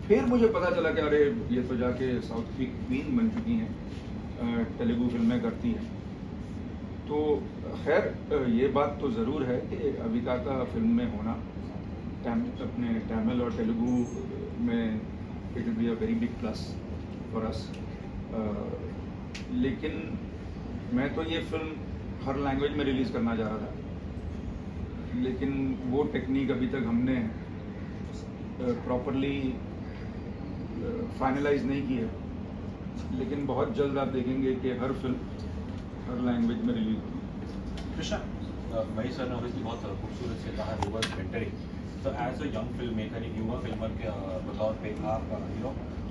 फिर मुझे पता चला कि अरे ये तो जाके साउथ की क्वीन बन चुकी हैं, तेलुगु फिल्में करती हैं। तो खैर ये बात तो ज़रूर है कि अविका का फिल्म में होना अपने तमिल और तेलुगु में it will be a very big plus for us. लेकिन मैं तो ये फिल्म हर लैंग्वेज में रिलीज़ करना चाह रहा था, लेकिन वो टेक्निक अभी तक हमने प्रॉपरली फाइनलाइज नहीं की है। लेकिन बहुत जल्द आप देखेंगे कि हर फिल्म हर लैंग्वेज में रिलीज होगी। कृष्णा, महेश सर ने ऑब्वियसली बहुत खूबसूरत से कहा reverse mentoring. So as a young filmmaker, एक युवा फिल्मर के बतौर पे आप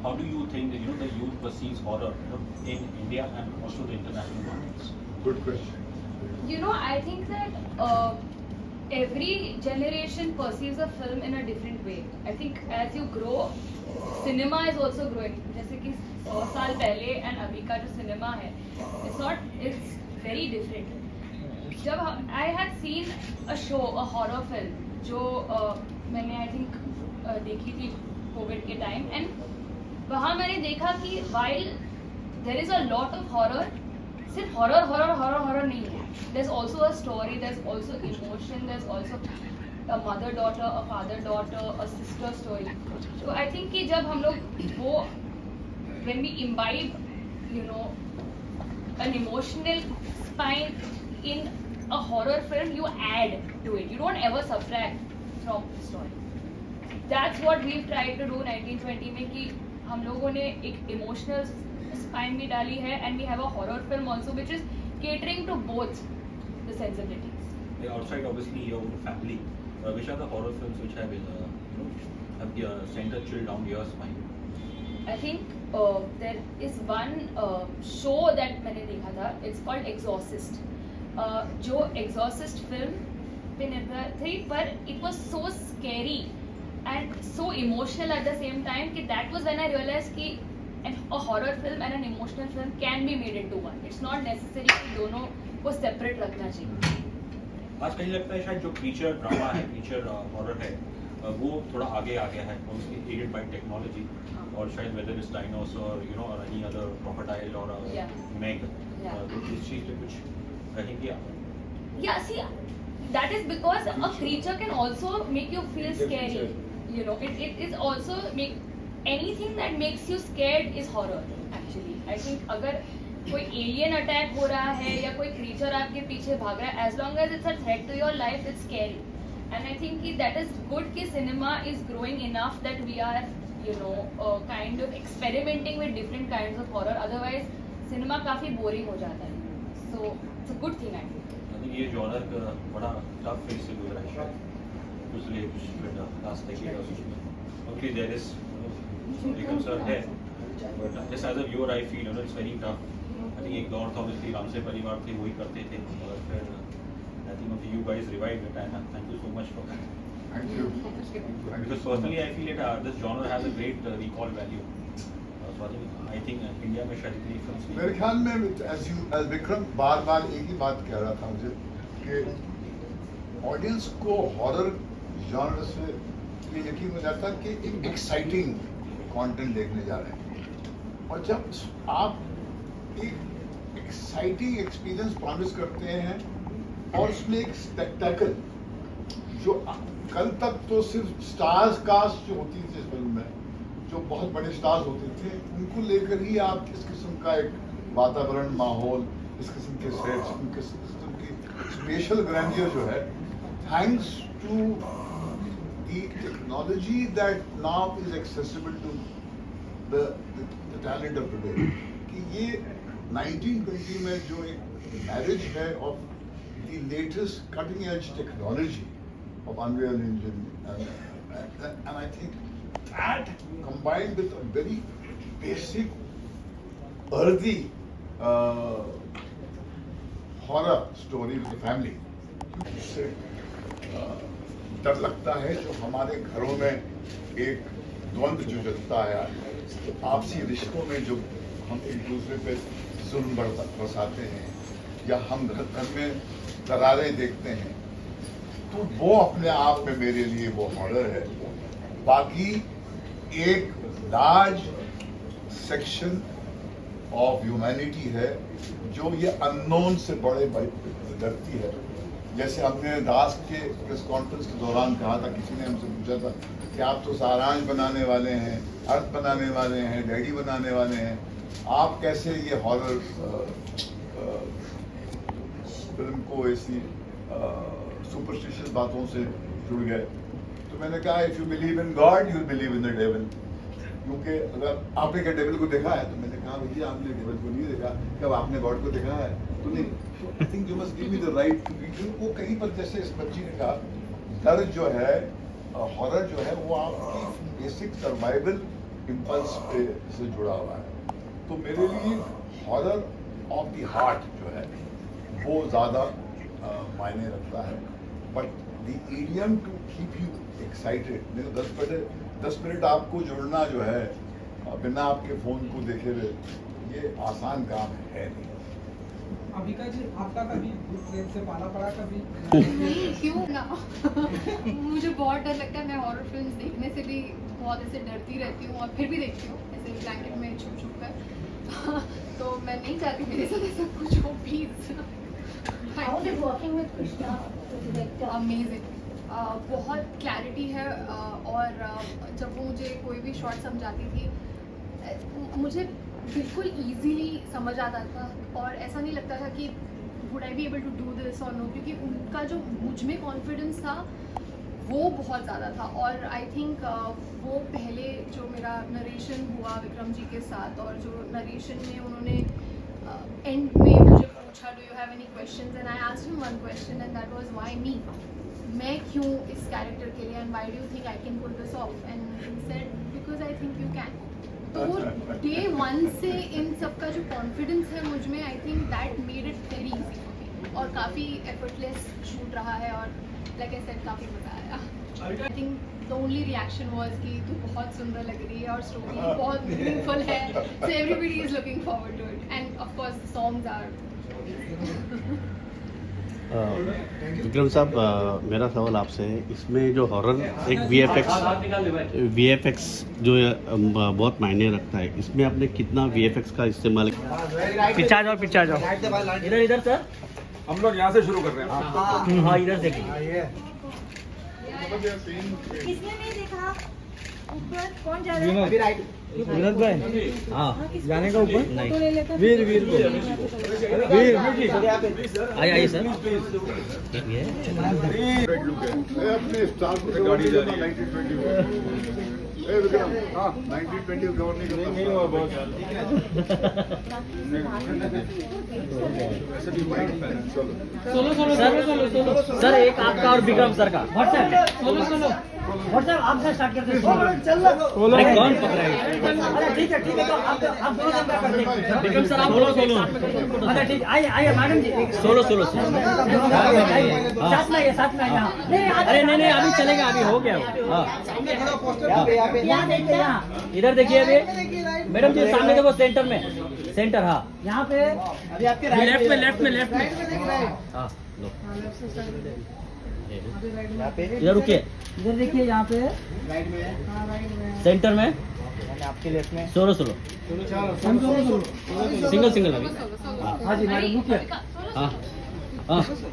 how do you think that the youth perceives horror in India and also the international markets? Good question. I think that every generation perceives a film in a different way. I think as you grow, cinema is also growing. जैसे कि 100 साल पहले and अभी का जो cinema है, it's very different. जब I had seen a show, a horror film, जो मैंने आई थिंक देखी थी कोविड के टाइम, एंड वहाँ मैंने देखा कि while there is a lot of horror, सिर्फ हॉरर हॉरर हॉरर हॉरर नहीं है, there is also a story, there is also emotion, there is also a mother daughter, a father daughter, a sister story. तो I think कि जब हम लोग वो when we imbibe an emotional spine in a horror film, you add to it. You don't ever subtract from the story. That's what we've tried to do 1920 में, कि हम लोगों ने एक emotional spine भी डाली है, and we have a horror film also which is catering to both the sensibilities. Outside obviously your own family, which are the horror films which have sent a chill down your spine? I think there is one show that मैंने देखा था, it's called Exorcist. जो Exorcist film पे निर्भर थी, पर it was so scary and so emotional at the same time कि that was when I realized कि a horror film and an emotional film can be made into one. It's not necessary कि दोनों को separate रखना चाहिए. आज कहीं लगता है शायद जो क्रीचर ड्रामा है, क्रीचर हॉरर है, वो थोड़ा आगे आ गया है, obviously aided by technology, और शायद whether it's dinosaur, or any other crocodile or a meg, तो इस चीज़ पे कुछ कहेंगे आप? Yeah, see, that is because a creature can also make you feel scary. It is also anything that makes you scared is horror. Actually, I think अगर कोई alien attack हो रहा है या कोई creature आपके पीछे भाग रहा है, as long as it's a threat to your life, it's scary. And I think that is good कि cinema is growing enough that we are kind of experimenting with different kinds of horror. Otherwise cinema काफी boring हो जाता है. So it's a good thing, I think. I think ये genre का बड़ा tough phase से गुजरा है शायद, पिछले last decade or so. Okay, there is a concern है, but just as a viewer I feel it's very tough. I think एक दौर था obviously रामसे परिवार थे वही करते थे, और फिर I think you guys revived it, and thank you so much for that. Thank you. Because personally I feel this genre has a great recall value. So I think India में शायद इतनी films नहीं. मेरे ख्याल में as Vikram बार बार एक ही बात कह रहा था मुझे कि ऑडियंस को हॉरर जॉनर से ये यकीन हो जाता कि एक एक्साइटिंग कंटेंट देखने जा रहे हैं, और जब आप एक एक्साइटिंग एक्सपीरियंस प्रॉमिस करते हैं और उसमें एक स्पेक्टेकल, जो कल तक तो सिर्फ स्टार्स कास्ट जो होती थी इस फिल्म में, जो बहुत बड़े स्टार्स होते थे, उनको लेकर ही आप इस किस्म का एक वातावरण, माहौल, इस किस्म के सेट्स, इस किस्म की स्पेशल ग्रैंडियर जो है, thanks to the technology that now is accessible to the talent of today, कि ये 1920 में जो एक मैरिज है of the latest cutting edge technology of Unreal Engine, and I think that combined with a very basic earthy horror story with the family, इससे डर लगता है जो हमारे घरों में एक द्वंद्व जो चलता है, आपसी रिश्तों में जो हम एक दूसरे पे जुल्म बरसाते हैं, या हम घर में दरारें देखते हैं, तो वो अपने आप में मेरे लिए वो हॉरर है. बाकी एक लार्ज सेक्शन ऑफ ह्यूमैनिटी है जो ये अननोन से बड़े डरती है। जैसे हमने दास के प्रेस कॉन्फ्रेंस के दौरान कहा था, किसी ने हमसे पूछा था कि आप तो सारांश बनाने वाले हैं, अर्थ बनाने वाले हैं, डैडी बनाने वाले हैं, आप कैसे ये हॉरर फिल्म को ऐसी सुपरस्टिशियस बातों से जुड़ गए? तो मैंने कहा if you believe in God you believe in the devil. क्योंकि अगर आपने क्या डेविल को देखा है? तो मैंने कहा भैया आपने डेविल को नहीं देखा, कब आपने गॉड को देखा है? तो नहीं। I think you must give me the right to be. वो कहीं पर जैसे इस बच्ची ने कहा, डर जो है, हॉरर जो है, वो आपकी बेसिक सर्वाइवल इम्पल्स पे से जुड़ा हुआ है। तो मेरे लिए हॉरर ऑफ द हार्ट जो है वो ज़्यादा मायने रखता है। But the idiom to keep you excited, नहीं तो 10 मिनट आपको जुड़ना जो है बिना आपके फ़ोन को देखे हुए, ये आसान काम है नहीं। अभिका जी, आपका कभी ट्रेन से पाला पड़ा कभी? नहीं, क्यों ना। मुझे बहुत डर लगता है। मैं हॉरर फिल्म्स देखने से भी बहुत ऐसे डरती रहती हूँ और फिर भी देखती हूँ ऐसे ब्लैंकेट में छुप छुप कर। तो मैं नहीं चाहती मेरे साथ ऐसा कुछ हो, please. How is working with Krishna, the director? Amazing, बहुत क्लैरिटी है। और जब वो मुझे कोई भी शॉट समझाती थी, मुझे बिल्कुल इजीली समझ आता था और ऐसा नहीं लगता था कि would I be able to do this और नो, क्योंकि उनका जो मुझ में कॉन्फिडेंस था वो बहुत ज़्यादा था। और आई थिंक वो पहले जो मेरा नरेशन हुआ विक्रम जी के साथ, और जो नरेशन में उन्होंने एंड में मुझे पूछा do you have any questions, and I asked him one question and that was why me, मैं क्यों इस कैरेक्टर के लिए, and why do you think I can pull this off, and he said because I think you can. तो day 1 से इन सब का जो कॉन्फिडेंस है मुझ में, I think that made it very easy for me, और काफ़ी एफर्टलेस शूट रहा है, और लाइक आई सेड काफ़ी मज़ा आया। I think the only reaction was कि तू बहुत सुंदर लग रही है और स्टोरी बहुत मीनिंगफुल है, so everybody is looking forward to it, and of course the songs are. Vikram साहब, मेरा सवाल आपसे है, इसमें जो हॉरर एक वीएफएक्स जो बहुत मायने रखता है, इसमें आपने कितना वीएफएक्स का इस्तेमाल किया? पीछे आ जाओ। इधर सर, हम लोग यहाँ से शुरू कर रहे हैं। हाँ इधर देखिए। किसने नहीं देखा? ऊपर कौन जा रहा है? अभी राइट। विनोद भाई, हाँ जाने का ऊपर नहीं, वीर आइए सर। अपने स्टार को गाड़ी जा रही है 1920 विक्रम, हाँ 1920 कवर नहीं करता। नहीं हुआ बहुत सर एक आपका और विक्रम सर का व्हाट्सएप आपसे स्टार्ट करते हैं। अरे कौन पकड़ा है? अरे ठीक है तो आप दोनों जन का करते हैं। विक्रम सर आप बोलो सोलो। अच्छा ठीक, आइए मैडम जी, सोलो साथ में यहाँ। अरे नहीं अभी चलेगा, अभी हो गया। हाँ इधर देखिए, अभी मैडम जी सामने देखो, सेंटर में, सेंटर, हाँ यहाँ पे अभी आपके लेफ्ट में हाँ लो, इधर रुकिए, इधर देखिए, यहाँ पे सेंटर में आपके लेफ्ट में सोलो सिंगल अभी। हाँ जी मैडम रुकिए, हाँ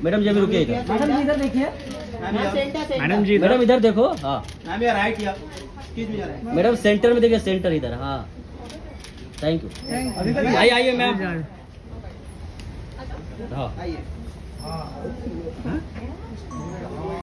मैडम जी अभी रुकिए इधर। मैडम जी इधर देखिए, मैडम इधर देखो, हाँ मैडम सेंटर में देखिए, सेंटर इधर, हाँ थैंक यू। आइए मैम, हाँ